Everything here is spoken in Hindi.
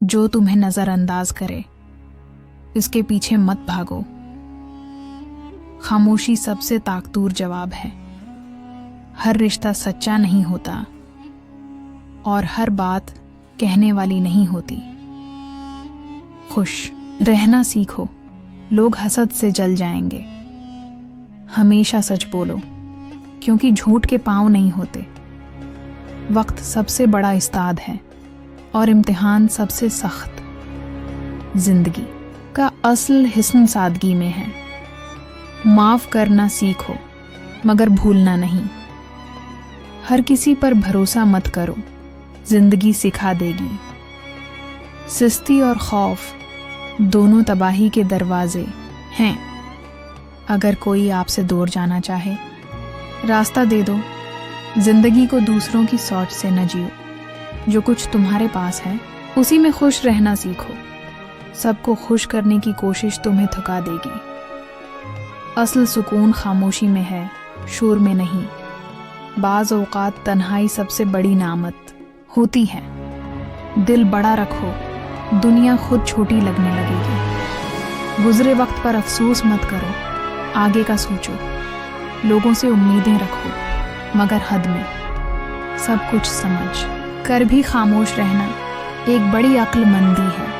जो तुम्हें नजरअंदाज करे, इसके पीछे मत भागो। खामोशी सबसे ताकतूर जवाब है। हर रिश्ता सच्चा नहीं होता और हर बात कहने वाली नहीं होती। खुश रहना सीखो, लोग हसद से जल जाएंगे। हमेशा सच बोलो, क्योंकि झूठ के पांव नहीं होते। वक्त सबसे बड़ा उस्ताद है और इम्तिहान सबसे सख्त। जिंदगी का असल हिस्न सादगी में है। माफ करना सीखो, मगर भूलना नहीं। हर किसी पर भरोसा मत करो, जिंदगी सिखा देगी। सुस्ती और खौफ दोनों तबाही के दरवाजे हैं। अगर कोई आपसे दूर जाना चाहे, रास्ता दे दो। जिंदगी को दूसरों की सोच से न जियो। जो कुछ तुम्हारे पास है, उसी में खुश रहना सीखो। सबको खुश करने की कोशिश तुम्हें थका देगी। असल सुकून खामोशी में है, शोर में नहीं। बाज़ औक़ात तन्हाई सबसे बड़ी नामत होती है। दिल बड़ा रखो, दुनिया खुद छोटी लगने लगेगी। गुजरे वक्त पर अफसोस मत करो, आगे का सोचो। लोगों से उम्मीदें रखो, मगर हद में। सब कुछ समझ कर भी खामोश रहना एक बड़ी अक्लमंदी है।